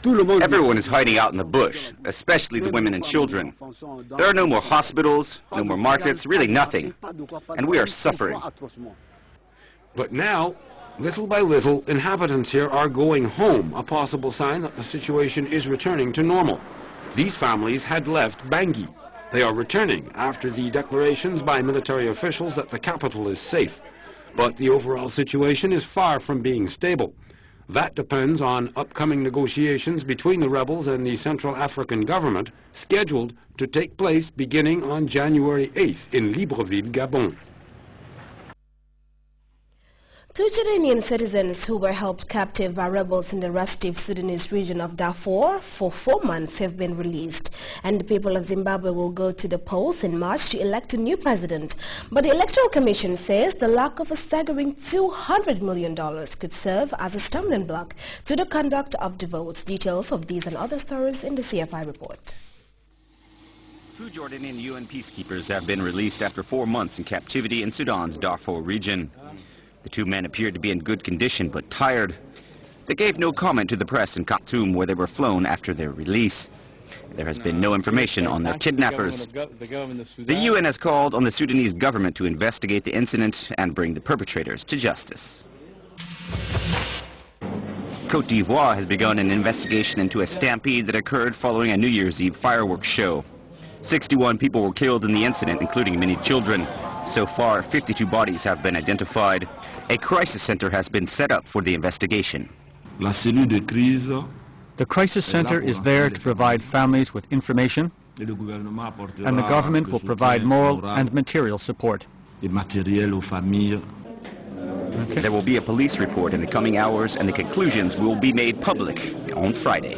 Everyone is hiding out in the bush, especially the women and children. There are no more hospitals, no more markets, really nothing. And we are suffering. But now, little by little, inhabitants here are going home, a possible sign that the situation is returning to normal. These families had left Bangui. They are returning after the declarations by military officials that the capital is safe. But the overall situation is far from being stable. That depends on upcoming negotiations between the rebels and the Central African government, scheduled to take place beginning on January 8th in Libreville, Gabon. 2 Jordanian citizens who were held captive by rebels in the restive Sudanese region of Darfur for 4 months have been released, and the people of Zimbabwe will go to the polls in March to elect a new president. But the Electoral Commission says the lack of a staggering $200 million could serve as a stumbling block to the conduct of the votes. Details of these and other stories in the CFI report. 2 Jordanian UN peacekeepers have been released after 4 months in captivity in Sudan's Darfur region. The 2 men appeared to be in good condition but tired. They gave no comment to the press in Khartoum, where they were flown after their release. There has been no information on their kidnappers. The UN has called on the Sudanese government to investigate the incident and bring the perpetrators to justice. Côte d'Ivoire has begun an investigation into a stampede that occurred following a New Year's Eve fireworks show. 61 people were killed in the incident, including many children. So far, 52 bodies have been identified. A crisis center has been set up for the investigation. The crisis center is there to provide families with information, and the government will provide moral and material support. There will be a police report in the coming hours, and the conclusions will be made public on Friday.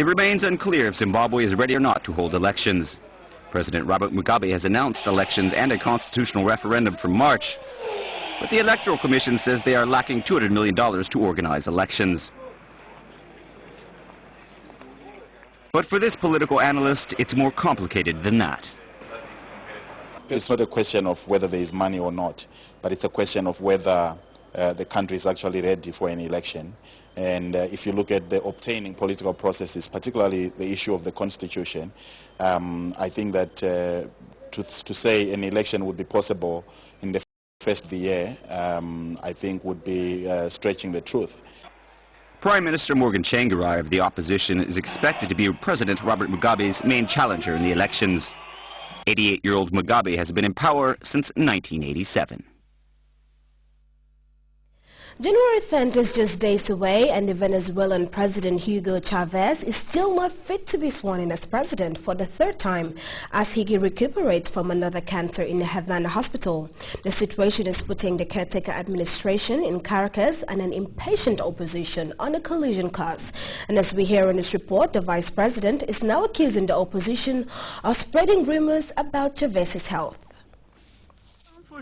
It remains unclear if Zimbabwe is ready or not to hold elections. President Robert Mugabe has announced elections and a constitutional referendum for March, but the Electoral Commission says they are lacking $200 million to organize elections. But for this political analyst, it's more complicated than that. It's not a question of whether there is money or not, but it's a question of whether the country is actually ready for an election. And if you look at the obtaining political processes, particularly the issue of the constitution, I think that to say an election would be possible in the first of the year, I think would be stretching the truth. Prime Minister Morgan Tsvangirai of the opposition is expected to be President Robert Mugabe's main challenger in the elections. 88-year-old Mugabe has been in power since 1987. January 10th is just days away, and the Venezuelan President Hugo Chavez is still not fit to be sworn in as president for the 3rd time as he recuperates from another cancer in the Havana hospital. The situation is putting the caretaker administration in Caracas and an impatient opposition on a collision course. And as we hear in this report, the vice president is now accusing the opposition of spreading rumors about Chavez's health.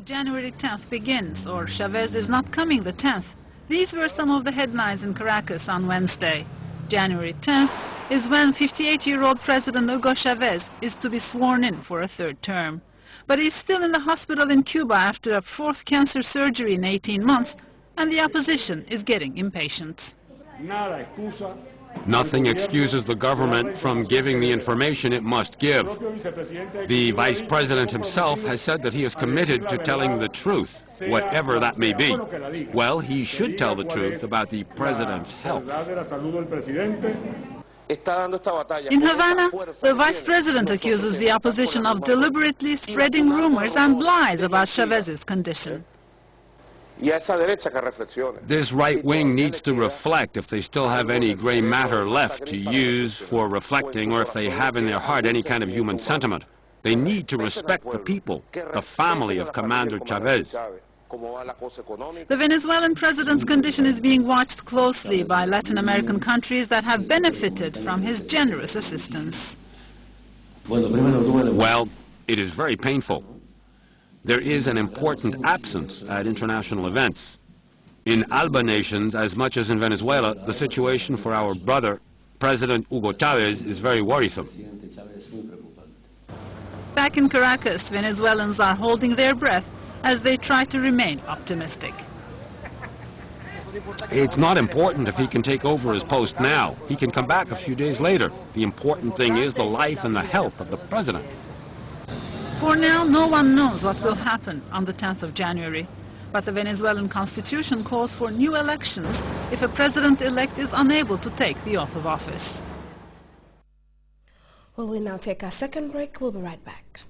January 10th begins, or Chavez is not coming the 10th. These were some of the headlines in Caracas on Wednesday. January 10th is when 58-year-old President Hugo Chavez is to be sworn in for a 3rd term. But he's still in the hospital in Cuba after a 4th cancer surgery in 18 months, and the opposition is getting impatient. Nothing excuses the government from giving the information it must give. The vice president himself has said that he is committed to telling the truth, whatever that may be. Well, he should tell the truth about the president's health. In Havana, the vice president accuses the opposition of deliberately spreading rumors and lies about Chavez's condition. This right wing needs to reflect if they still have any gray matter left to use for reflecting, or if they have in their heart any kind of human sentiment. They need to respect the people, the family of Commander Chavez. The Venezuelan president's condition is being watched closely by Latin American countries that have benefited from his generous assistance. Well, it is very painful. There is an important absence at international events. In ALBA nations, as much as in Venezuela, the situation for our brother, President Hugo Chavez, is very worrisome. Back in Caracas, Venezuelans are holding their breath as they try to remain optimistic. It's not important if he can take over his post now. He can come back a few days later. The important thing is the life and the health of the president. For now, no one knows what will happen on the 10th of January. But the Venezuelan constitution calls for new elections if a president-elect is unable to take the oath of office. Well, we'll now take our second break. We'll be right back.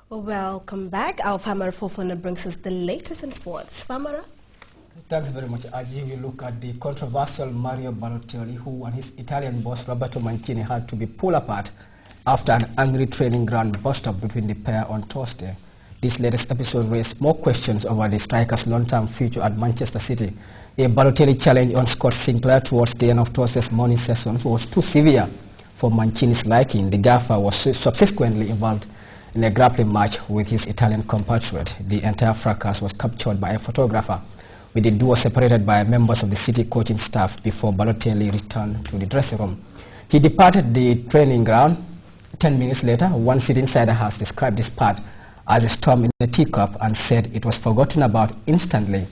Welcome back. Our Famara Fofana brings us the latest in sports. Famara? Thanks very much. As you look at the controversial Mario Balotelli, who and his Italian boss Roberto Mancini had to be pulled apart after an angry training ground bust-up between the pair on Thursday. This latest episode raised more questions over the striker's long-term future at Manchester City. A Balotelli challenge on Scott Sinclair towards the end of Thursday's morning session was too severe for Mancini's liking. The gaffer was subsequently involved in a grappling match with his Italian compatriot. The entire fracas was captured by a photographer, with the duo separated by members of the City coaching staff before Balotelli returned to the dressing room. He departed the training ground 10 minutes later. One City insider has described this part as a storm in a teacup and said it was forgotten about instantly,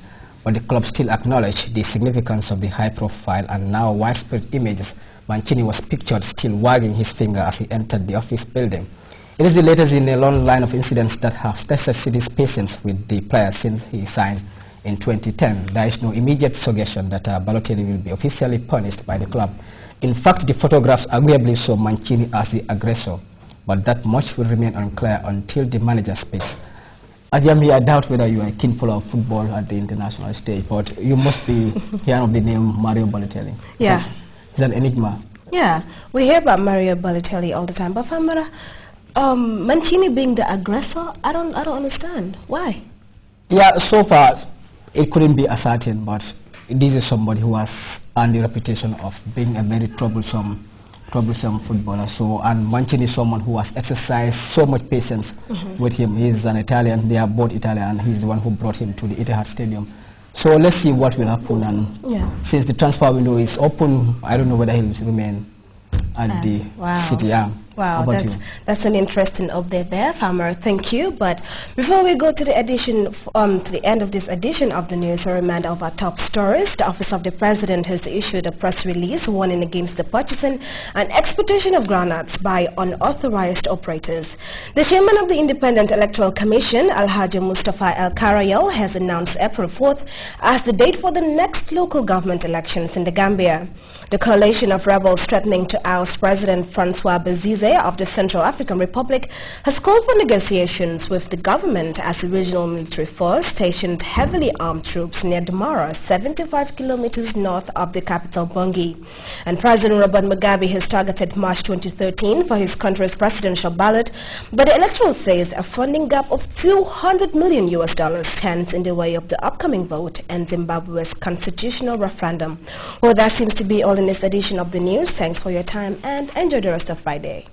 but the club still acknowledged the significance of the high-profile and now widespread images. Mancini was pictured still wagging his finger as he entered the office building. It is the latest in a long line of incidents that have tested City's patience with the player since he signed in 2010. There is no immediate suggestion that Balotelli will be officially punished by the club. In fact, the photographs arguably show Mancini as the aggressor, but that much will remain unclear until the manager speaks. Ajami, I doubt whether you are a keen follower of football at the international stage, but you must be hearing of the name Mario Balotelli. Yeah. He's an enigma. Yeah, we hear about Mario Balotelli all the time, but Famara, Mancini being the aggressor, I don't understand. Why? Yeah, so far it couldn't be ascertained, but this is somebody who has earned the reputation of being a very troublesome footballer. So, and Mancini is someone who has exercised so much patience with him. He's an Italian, they are both Italian, and he's the one who brought him to the Etihad Stadium. So let's see what will happen, and since the transfer window is open, I don't know whether he'll remain at the City. Wow, that's an interesting update there, Farmer. Thank you. But before we go to the end of this edition of the news, a reminder of our top stories. The Office of the President has issued a press release warning against the purchasing and exportation of groundnuts by unauthorized operators. The chairman of the Independent Electoral Commission, Alhaji Mustafa El Karayel, has announced April 4th as the date for the next local government elections in the Gambia. The coalition of rebels threatening to oust President Francois Bozize of the Central African Republic has called for negotiations with the government as the regional military force stationed heavily armed troops near Damara, 75 kilometers north of the capital Bangui. And President Robert Mugabe has targeted March 2013 for his country's presidential ballot, but the electoral says a funding gap of $200 million stands in the way of the upcoming vote and Zimbabwe's constitutional referendum. Well, that seems to be all in this edition of the news. Thanks for your time and enjoy the rest of Friday.